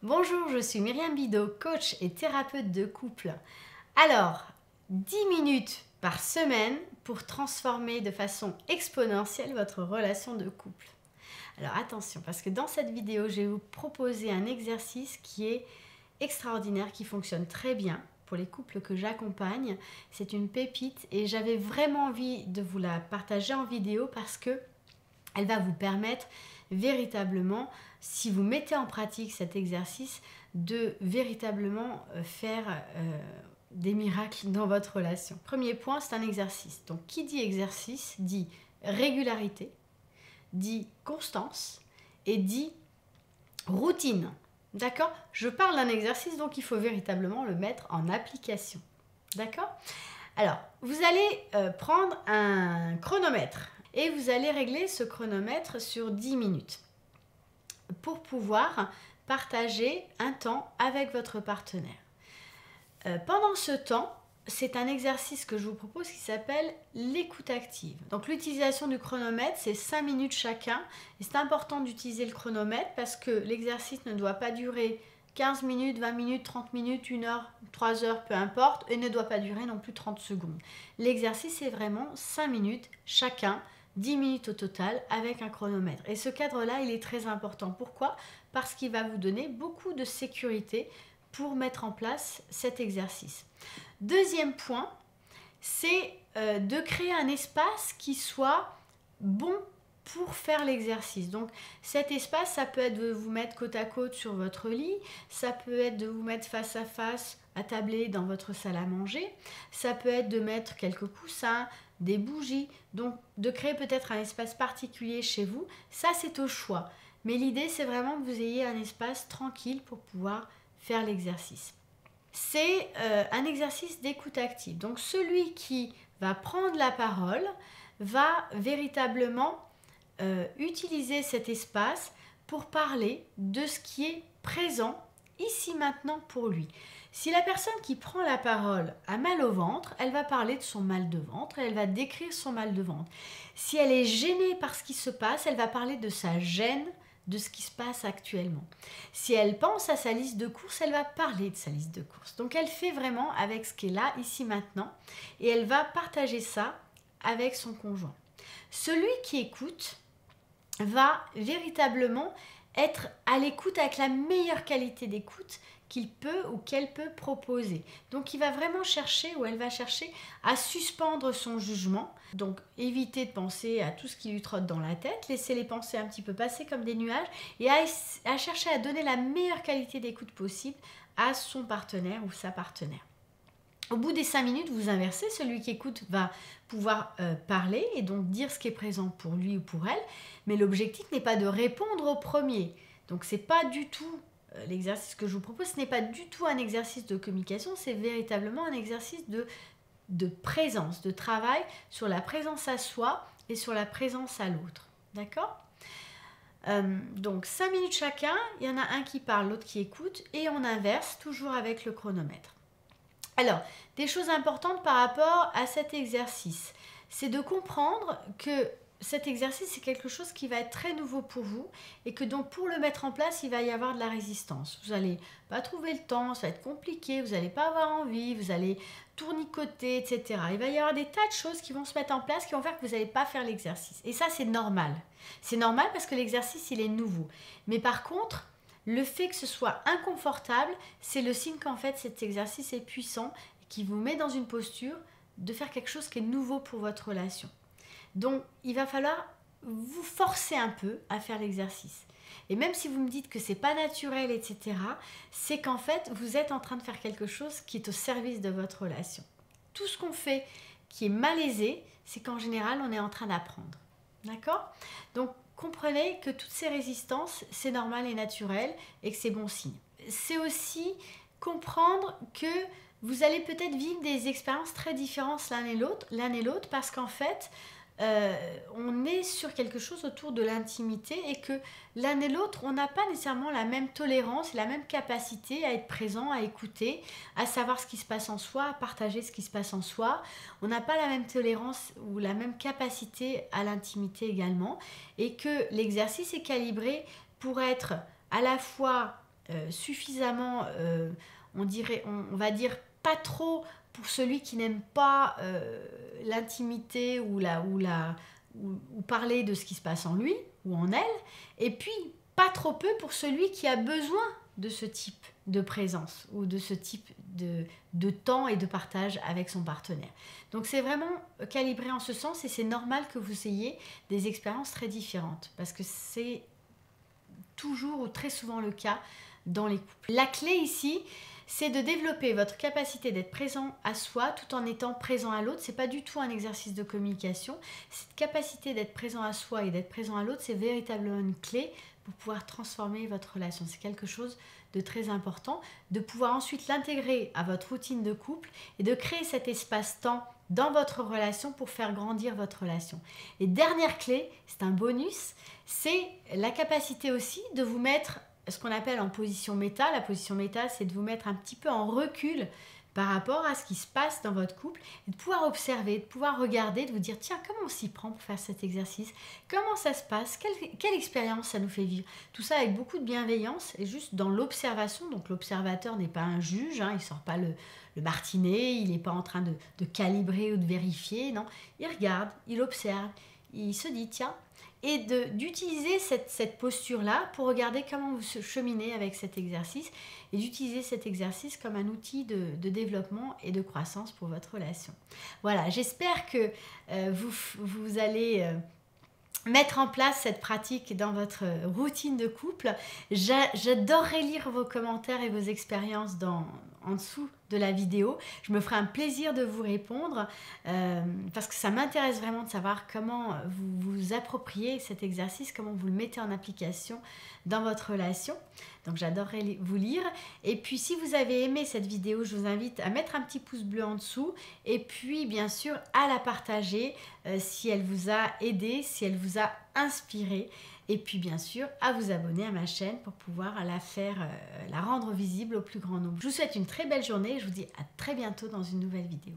Bonjour, je suis Myriam Bidot, coach et thérapeute de couple. Alors, 10 minutes par semaine pour transformer de façon exponentielle votre relation de couple. Alors attention, parce que dans cette vidéo, je vais vous proposer un exercice qui est extraordinaire, qui fonctionne très bien pour les couples que j'accompagne. C'est une pépite et j'avais vraiment envie de vous la partager en vidéo parce que elle va vous permettre véritablement, si vous mettez en pratique cet exercice, de véritablement faire des miracles dans votre relation. Premier point, c'est un exercice. Donc, qui dit exercice dit régularité, dit constance et dit routine. D'accord? Je parle d'un exercice, donc il faut véritablement le mettre en application. D'accord? Alors, vous allez prendre un chronomètre et vous allez régler ce chronomètre sur 10 minutes pour pouvoir partager un temps avec votre partenaire. Pendant ce temps, c'est un exercice que je vous propose qui s'appelle l'écoute active. Donc l'utilisation du chronomètre, c'est 5 minutes chacun. Et c'est important d'utiliser le chronomètre parce que l'exercice ne doit pas durer 15 minutes, 20 minutes, 30 minutes, 1 heure, 3 heures, peu importe, et ne doit pas durer non plus 30 secondes. L'exercice est vraiment 5 minutes chacun, 10 minutes au total avec un chronomètre. Et ce cadre-là, il est très important. Pourquoi? Parce qu'il va vous donner beaucoup de sécurité pour mettre en place cet exercice. Deuxième point, c'est de créer un espace qui soit bon pour faire l'exercice. Donc cet espace, ça peut être de vous mettre côte à côte sur votre lit, ça peut être de vous mettre face à face attablé dans votre salle à manger, ça peut être de mettre quelques coussins, des bougies, donc de créer peut-être un espace particulier chez vous, ça c'est au choix. Mais l'idée c'est vraiment que vous ayez un espace tranquille pour pouvoir faire l'exercice. C'est un exercice d'écoute active. Donc celui qui va prendre la parole va véritablement utiliser cet espace pour parler de ce qui est présent ici maintenant pour lui. Si la personne qui prend la parole a mal au ventre, elle va parler de son mal de ventre et elle va décrire son mal de ventre. Si elle est gênée par ce qui se passe, elle va parler de sa gêne, de ce qui se passe actuellement. Si elle pense à sa liste de courses, elle va parler de sa liste de courses. Donc elle fait vraiment avec ce qui est là, ici, maintenant, et elle va partager ça avec son conjoint. Celui qui écoute va véritablement être à l'écoute avec la meilleure qualité d'écoute qu'il peut ou qu'elle peut proposer. Donc il va vraiment chercher ou elle va chercher à suspendre son jugement. Donc éviter de penser à tout ce qui lui trotte dans la tête, laisser les pensées un petit peu passer comme des nuages et à chercher à donner la meilleure qualité d'écoute possible à son partenaire ou sa partenaire. Au bout des 5 minutes, vous inversez, celui qui écoute va pouvoir parler et donc dire ce qui est présent pour lui ou pour elle, mais l'objectif n'est pas de répondre au premier. Donc c'est pas du tout l'exercice que je vous propose, ce n'est pas du tout un exercice de communication, c'est véritablement un exercice de présence, de travail sur la présence à soi et sur la présence à l'autre. D'accord ? Donc 5 minutes chacun, il y en a un qui parle, l'autre qui écoute, et on inverse toujours avec le chronomètre. Alors, des choses importantes par rapport à cet exercice, c'est de comprendre que cet exercice, c'est quelque chose qui va être très nouveau pour vous et que donc pour le mettre en place, il va y avoir de la résistance. Vous n'allez pas trouver le temps, ça va être compliqué, vous n'allez pas avoir envie, vous allez tournicoter, etc. Il va y avoir des tas de choses qui vont se mettre en place qui vont faire que vous n'allez pas faire l'exercice. Et ça, c'est normal. C'est normal parce que l'exercice, il est nouveau. Mais par contre, le fait que ce soit inconfortable, c'est le signe qu'en fait cet exercice est puissant et qui vous met dans une posture de faire quelque chose qui est nouveau pour votre relation. Donc il va falloir vous forcer un peu à faire l'exercice. Et même si vous me dites que c'est pas naturel, etc., c'est qu'en fait vous êtes en train de faire quelque chose qui est au service de votre relation. Tout ce qu'on fait qui est malaisé, c'est qu'en général on est en train d'apprendre. D'accord ? Donc comprenez que toutes ces résistances, c'est normal et naturel et que c'est bon signe. C'est aussi comprendre que vous allez peut-être vivre des expériences très différentes l'un et l'autre parce qu'en fait, on est sur quelque chose autour de l'intimité et que l'un et l'autre, on n'a pas nécessairement la même tolérance, la même capacité à être présent, à écouter, à savoir ce qui se passe en soi, à partager ce qui se passe en soi. On n'a pas la même tolérance ou la même capacité à l'intimité également et que l'exercice est calibré pour être à la fois suffisamment, on va dire pas trop pour celui qui n'aime pas l'intimité ou parler de ce qui se passe en lui ou en elle, et puis pas trop peu pour celui qui a besoin de ce type de présence ou de ce type de temps et de partage avec son partenaire. Donc c'est vraiment calibré en ce sens et c'est normal que vous ayez des expériences très différentes parce que c'est toujours ou très souvent le cas dans les couples. La clé ici, c'est de développer votre capacité d'être présent à soi tout en étant présent à l'autre. C'est pas du tout un exercice de communication. Cette capacité d'être présent à soi et d'être présent à l'autre, c'est véritablement une clé pour pouvoir transformer votre relation. C'est quelque chose de très important, de pouvoir ensuite l'intégrer à votre routine de couple et de créer cet espace-temps dans votre relation pour faire grandir votre relation. Et dernière clé, c'est un bonus, c'est la capacité aussi de vous mettre ce qu'on appelle en position méta. La position méta, c'est de vous mettre un petit peu en recul par rapport à ce qui se passe dans votre couple et de pouvoir observer, de pouvoir regarder, de vous dire tiens, comment on s'y prend pour faire cet exercice, comment ça se passe, quelle expérience ça nous fait vivre. Tout ça avec beaucoup de bienveillance et juste dans l'observation. Donc l'observateur n'est pas un juge, il ne sort pas le martinet, il n'est pas en train de calibrer ou de vérifier, non, il regarde, il observe, il se dit tiens, et d'utiliser cette posture-là pour regarder comment vous cheminez avec cet exercice et d'utiliser cet exercice comme un outil de développement et de croissance pour votre relation. Voilà, j'espère que vous allez mettre en place cette pratique dans votre routine de couple. J'adorerais lire vos commentaires et vos expériences en dessous de la vidéo. Je me ferai un plaisir de vous répondre parce que ça m'intéresse vraiment de savoir comment vous vous appropriez cet exercice, comment vous le mettez en application dans votre relation. Donc j'adorerais vous lire. Et puis si vous avez aimé cette vidéo, je vous invite à mettre un petit pouce bleu en dessous et puis bien sûr à la partager si elle vous a aidé, si elle vous a inspiré. Et puis bien sûr à vous abonner à ma chaîne pour pouvoir la rendre visible au plus grand nombre. Je vous souhaite une très belle journée et je vous dis à très bientôt dans une nouvelle vidéo.